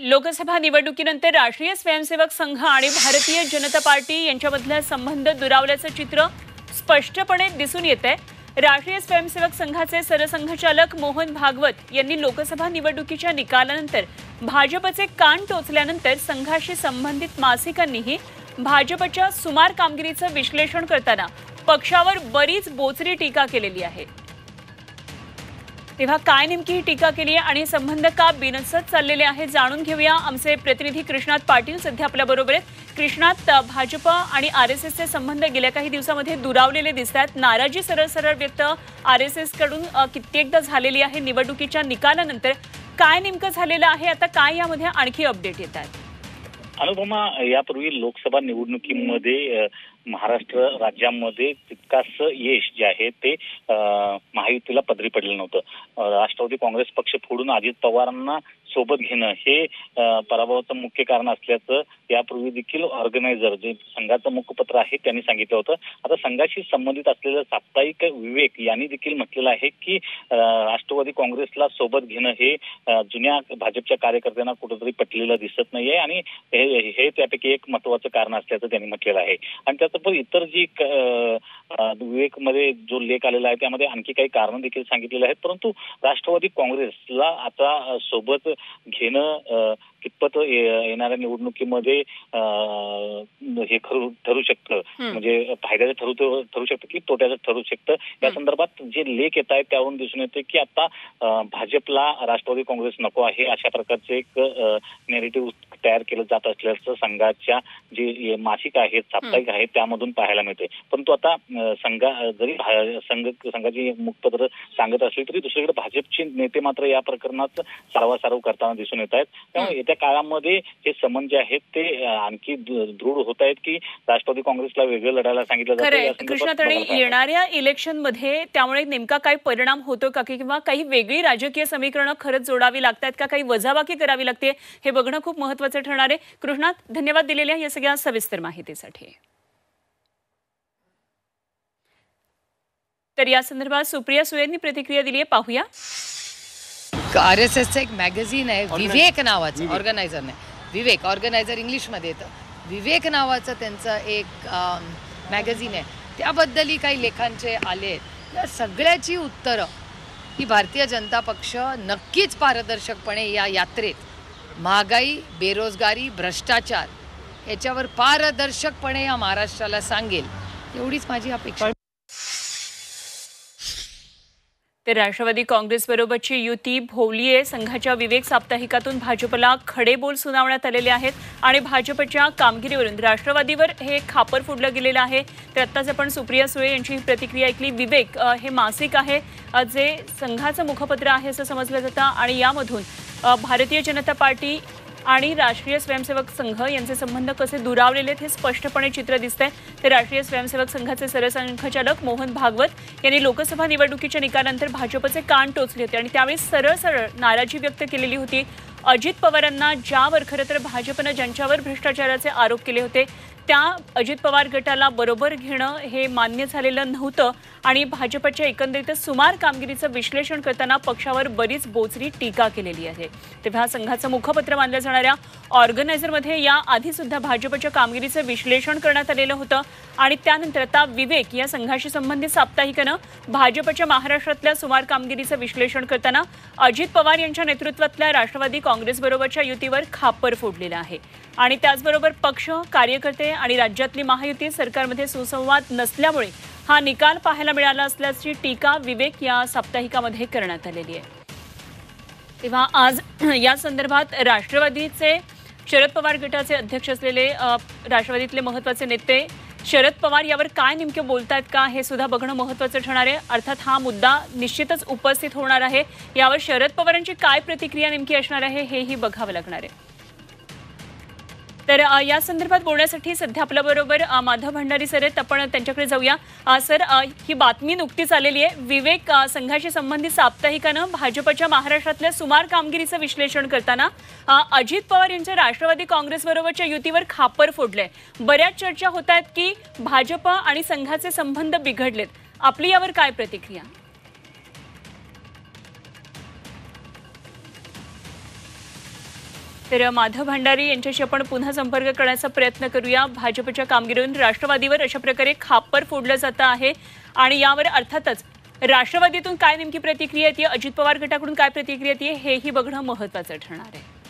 लोकसभा निवडणुकीनंतर राष्ट्रीय स्वयंसेवक संघ आणि भारतीय जनता पार्टी यांच्यामधला संबंध दुरावल्याचं चित्र स्पष्टपणे दिसून येतंय। राष्ट्रीय स्वयंसेवक संघाचे सरसंघचालक मोहन भागवत यांनी लोकसभा निवडणुकीच्या निकालानंतर भाजपचे कान टोचल्यानंतर संघाशी संबंधित मासिकांनीही भाजपच्या सुमार कामगिरीचं विश्लेषण करताना पक्षावर बरीच बोचरी टीका केलेली आहे। तेव्हा काय नेमकी ही टीका केली आहे आणि संबंध का बिनसत चाललेले आहे जाणून घेऊया। आमचे प्रतिनिधी कृष्णात पाटील सध्या आपल्या बरोबर आहेत। कृष्णात, भाजप आणि आरएसएसचे संबंध गेल्या काही दिवसांमध्ये दुरावलेले दिसतात। नाराजी सरळ व्यक्त आरएसएस कडून कित्येकदा झालेली आहे। निवडणुकीच्या निकालानंतर काय नेमकं झालेलं आहे, आता काय यामध्ये आणखी अपडेट येतात? अनुपमा, यापूर्वी लोकसभा निवडणुकीमध्ये महाराष्ट्र राज्यामध्ये तितकास यश जे आहे ते महायुतीला पदरी पडलेलं नव्हतं। राष्ट्रवादी काँग्रेस पक्ष फोडून अजित पवारांना सोबत घेणं हे पराभवाचं मुख्य कारण असल्याचं यापूर्वी देखील ऑर्गनायझर जे संघाचं मुखपत्र आहे त्यांनी सांगितलं होतं। आता संघाशी संबंधित असलेलं साप्ताहिक विवेक यांनी देखील म्हटलेलं आहे की राष्ट्रवादी काँग्रेसला सोबत घेणं हे जुन्या भाजपच्या कार्यकर्त्यांना कुठेतरी पटलेलं दिसत नाहीये आणि हे त्यापैकी एक महत्वाचं कारण असल्याचं त्यांनी म्हटलेलं आहे। आणि त्याचबरोबर इतर जी विवेक मध्ये जो लेख आलेला आहे त्यामध्ये आणखी काही कारण देखील सांगितलेले आहेत, परंतु राष्ट्रवादी काँग्रेसला आता सोबत घेणं कितपत येणाऱ्या निवडणुकीमध्ये हे ठरू शकतं, म्हणजे फायद्याचं ठरू शकतं की तोट्याचं ठरू शकतं। या संदर्भात जे लेख येत आहेत त्यावरून दिसून येते की आता भाजपला राष्ट्रवादी काँग्रेस नको आहे अशा प्रकारचे एक नेरेटिव्ह तयार केलं जात असल्याचं संघाच्या जे मासिक आहेत, साप्ताहिक आहेत त्यामधून पाहायला मिळते। परंतु आता जरी संघाची मुखपत्र सांगत असली तरी दुसरीकडे भाजपचे नेते मात्र या प्रकरणात सारवासारव करताना दिसून येत आहेत। त्यामुळे येत्या काळामध्ये हे संबंध जे आहेत ते आणखी दृढ होत आहेत की राष्ट्रवादी काँग्रेसला वेगळं लढायला सांगितलं जातं। कृष्णाताई, येणाऱ्या इलेक्शनमध्ये त्यामुळे नेमका काय परिणाम होतो का, किंवा काही वेगळी राजकीय समीकरणं खरंच जोडावी लागतात का, काही वजाबाकी करावी लागते, हे बघणं खूप महत्त्वाचं ठरणार आहे। कृष्णात, धन्यवाद दिलेल्या या सगळ्या सविस्तर माहितीसाठी। तर या संदर्भात सुप्रिया सुळेंनी प्रतिक्रिया दिली आहे, पाहूया। आरएसएसचं एक मॅगझिन आहे विवेक नावाचं, ऑर्गनायझर नाही, विवेक, ऑर्गनायझर इंग्लिशमध्ये येतं, विवेक नावाचं त्यांचं एक मॅगझिन आहे, त्याबद्दलही काही लेखांचे आले आहेत। या सगळ्याची उत्तरं ही भारतीय जनता पक्ष नक्कीच पारदर्शकपणे या यात्रेत महागाई, बेरोजगारी, भ्रष्टाचार याच्यावर पारदर्शकपणे या महाराष्ट्राला सांगेल, एवढीच माझी अपेक्षा। तर राष्ट्रवादी काँग्रेस बरोबरची युती भोवली आहे। संघाच्या विवेक साप्ताहिकातून भाजपला खडेबोल सुनावण्यात आलेले आहेत आणि भाजपच्या कामगिरीवरून राष्ट्रवादीवर हे खापर फुडलं गेलेलं आहे। तर आत्ताच आपण सुप्रिया सुळे यांची प्रतिक्रिया ऐकली। विवेक हे मासिक आहे जे संघाचं मुखपत्र आहे असं समजलं जातं आणि यामधून भारतीय जनता पार्टी आणि राष्ट्रीय स्वयंसेवक संघ यांचे संबंध कसे दुरावलेले आहेत हे स्पष्टपणे चित्र दिसतंय। तर राष्ट्रीय स्वयंसेवक संघाचे सरसंघचालक मोहन भागवत यांनी लोकसभा निवडणुकीच्या निकालानंतर भाजपचे कान टोचले होते आणि त्यावेळी सरळ नाराजी व्यक्त केलेली होती। अजित पवारांना ज्यावर खरं तर भाजपनं ज्यांच्यावर भ्रष्टाचाराचे आरोप केले होते त्या अजित पवार गटाला बरोबर घेणं हे मान्य झालेलं नव्हतं आणि भाजपच्या एकंदरीतच सुमार कामगिरीचं विश्लेषण करताना पक्षावर बरीच बोचरी टीका केलेली आहे। तेव्हा संघाचं मुखपत्र मानल्या जाणाऱ्या ऑर्गनायझरमध्ये या आधी सुद्धा भाजपच्या कामगिरीचं विश्लेषण करण्यात आलेलं होतं आणि त्यानंतर आता विवेक या संघाशी संबंधित साप्ताहिकानं भाजपच्या महाराष्ट्रातल्या सुमार कामगिरीचं विश्लेषण करताना अजित पवार यांच्या नेतृत्वातल्या राष्ट्रवादी काँग्रेस बरोबरच्या युतीवर खापर फोडलेलं आहे आणि त्याचबरोबर पक्ष, कार्यकर्ते आणि राज्यातली महायुती सरकारमध्ये सुसंवाद नसल्यामुळे हा निकाल पाहायला मिळाला असल्याची टीका विवेक या साप्ताहिकामध्ये करण्यात आलेली आहे। तेव्हा आज या संदर्भात राष्ट्रवादीचे शरद पवार गटाचे अध्यक्ष असलेले राष्ट्रवादीतले महत्त्वाचे नेते शरद पवार यावर काय नेमके बोलतायत का हे सुद्धा बघणं महत्त्वाचं ठरणार आहे। अर्थात हा मुद्दा निश्चितच उपस्थित होणार आहे, यावर शरद पवारांची काय प्रतिक्रिया नेमकी असणार आहे हेही बघावं लागणार आहे। तर या संदर्भात बोलण्यासाठी सध्या आपल्याबरोबर माधव भंडारी सर आहेत, आपण त्यांच्याकडे जाऊया। सर, ही बातमी नुकतीच आलेली आहे, विवेक संघाशी संबंधित साप्ताहिकानं भाजपच्या महाराष्ट्रातल्या सुमार कामगिरीचं विश्लेषण करताना अजित पवार यांच्या राष्ट्रवादी काँग्रेस बरोबरच्या युतीवर खापर फोडलंय। बऱ्याच चर्चा होत आहेत की भाजप आणि संघाचे संबंध बिघडलेत, आपली यावर काय प्रतिक्रिया? तर माधव भंडारी यांच्याशी आपण पुन्हा संपर्क करण्याचा प्रयत्न करूया। भाजपच्या कामगिरीवरून राष्ट्रवादीवर अशा प्रकारे खापर फोडलं जातं आहे आणि यावर अर्थातच राष्ट्रवादीतून काय नेमकी प्रतिक्रिया येते, अजित पवार गटाकडून काय प्रतिक्रिया येते, हेही बघणं महत्त्वाचं ठरणार आहे।